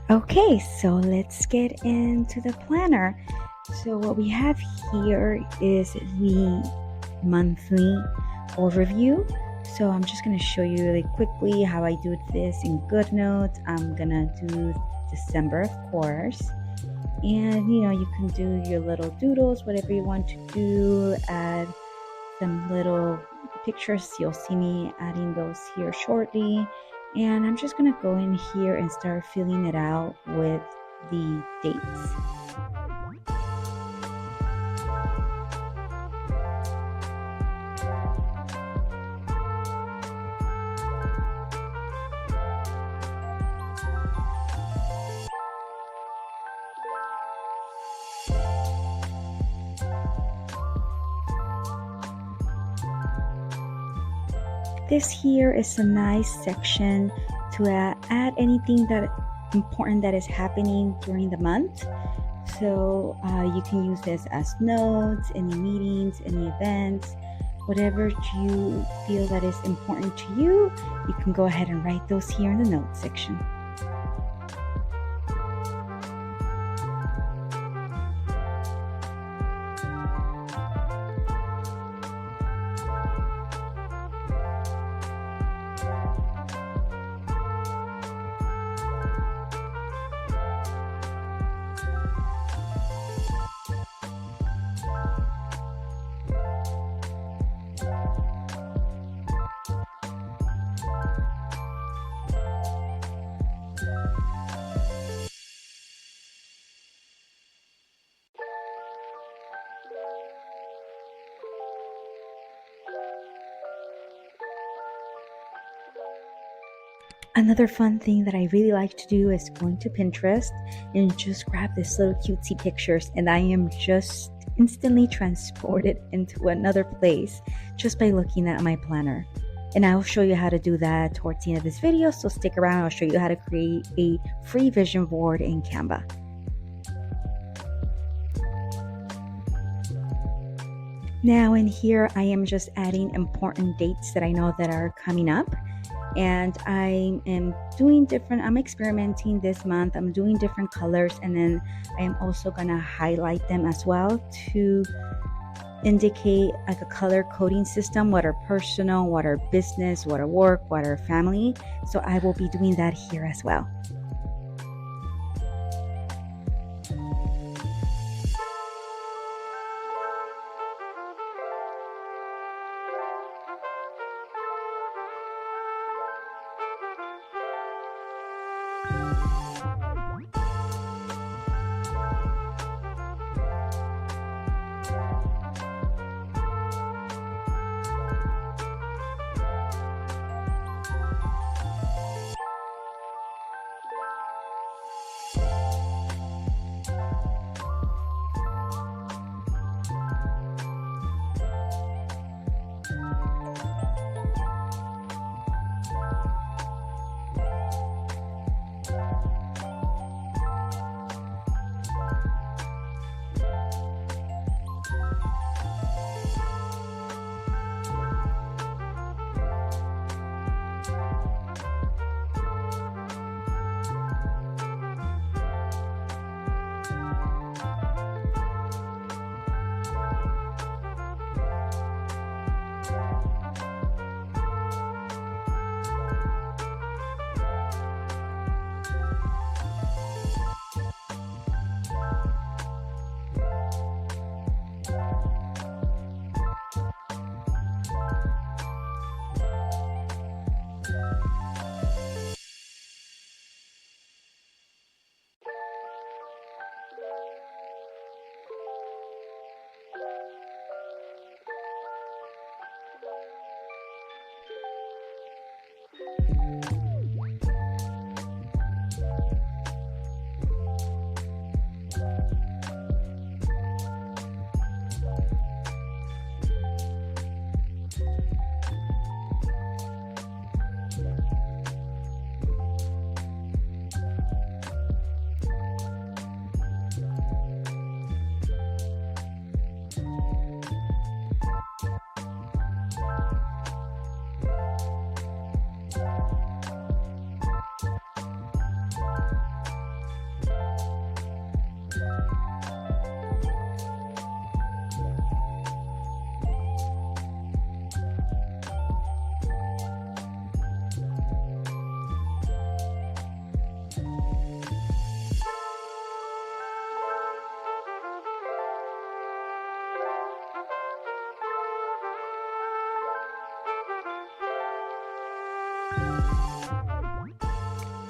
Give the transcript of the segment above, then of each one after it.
Okay, so let's get into the planner. So, what we have here is the monthly overview. So, I'm just going to show you really quickly how I do this in GoodNotes. I'm going to do December, of course. And you can do your little doodles, whatever you want to do, add some little pictures. You'll see me adding those here shortly. And I'm just going to go in here and start filling it out with the dates. This here is a nice section to add anything that important that is happening during the month. So you can use this as notes, any meetings, any events, whatever you feel that is important to you, you can go ahead and write those here in the notes section. Another fun thing that I really like to do is going to Pinterest and just grab this little cutesy pictures, and I am just instantly transported into another place just by looking at my planner. And I will show you how to do that towards the end of this video, so stick around. I'll show you how to create a free vision board in Canva. Now in here, I am just adding important dates that I know that are coming up. And I am I'm experimenting this month. I'm doing different colors, and then I am also gonna highlight them as well to indicate like a color coding system, what are personal, what are business, what are work, what are family. So I will be doing that here as well.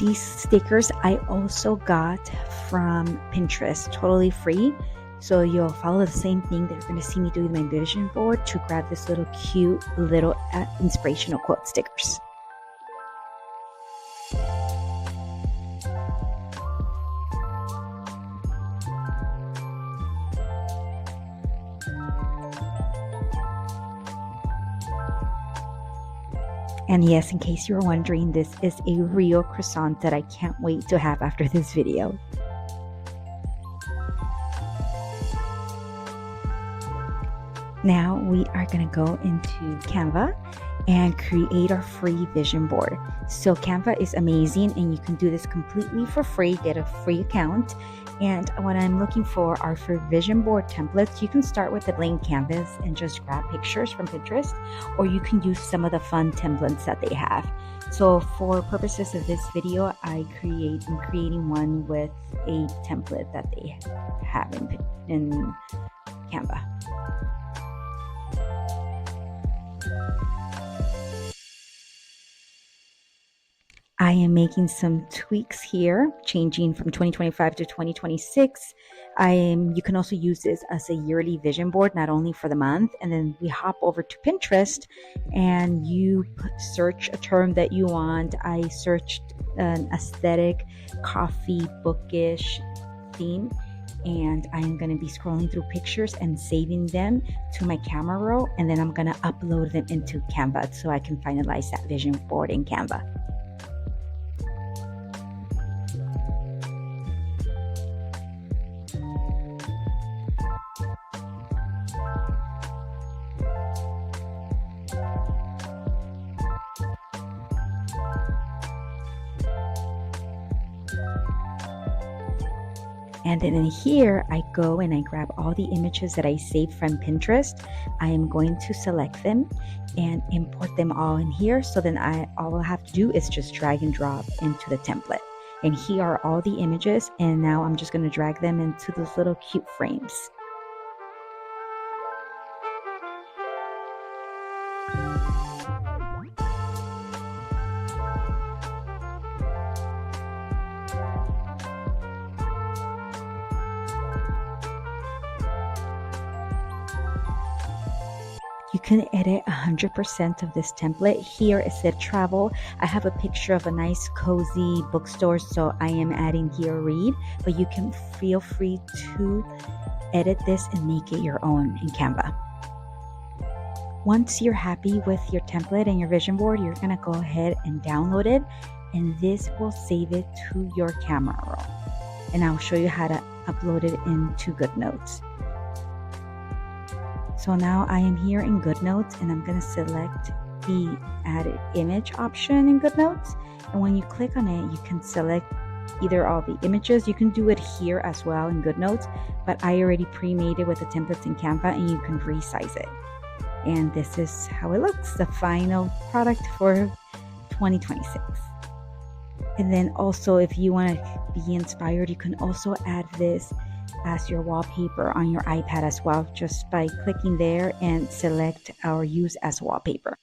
these stickers I also got from Pinterest, totally free. So you'll follow the same thing that you're going to see me do with my vision board to grab this little cute little inspirational quote stickers. And yes, in case you were wondering, this is a real croissant that I can't wait to have after this video. Now we are going to go into Canva and create our free vision board. So Canva is amazing and you can do this completely for free, get a free account. And what I'm looking for are for vision board templates. You can start with a blank canvas and just grab pictures from Pinterest, or you can use some of the fun templates that they have. So for purposes of this video, I'm creating one with a template that they have in Canva. I am making some tweaks here, changing from 2025 to 2026. You can also use this as a yearly vision board, not only for the month. And then we hop over to Pinterest and you search a term that you want. I searched an aesthetic, coffee, bookish theme. And I'm going to be scrolling through pictures and saving them to my camera roll. And then I'm going to upload them into Canva so I can finalize that vision board in Canva. And then in here, I go and I grab all the images that I saved from Pinterest. I am going to select them and import them all in here. So then all I have to do is just drag and drop into the template. And here are all the images. And now I'm just going to drag them into those little cute frames. You can edit 100% of this template. Here it said travel. I have a picture of a nice cozy bookstore, so I am adding here read, but you can feel free to edit this and make it your own in Canva. Once you're happy with your template and your vision board, you're gonna go ahead and download it, and this will save it to your camera roll. And I'll show you how to upload it into GoodNotes. So now I am here in GoodNotes and I'm going to select the added image option in GoodNotes. And when you click on it, you can select either all the images. You can do it here as well in GoodNotes, but I already pre-made it with the templates in Canva and you can resize it. And this is how it looks, the final product for 2026. And then also if you want to be inspired, you can also add this as your wallpaper on your iPad as well, just by clicking there and select our use as wallpaper.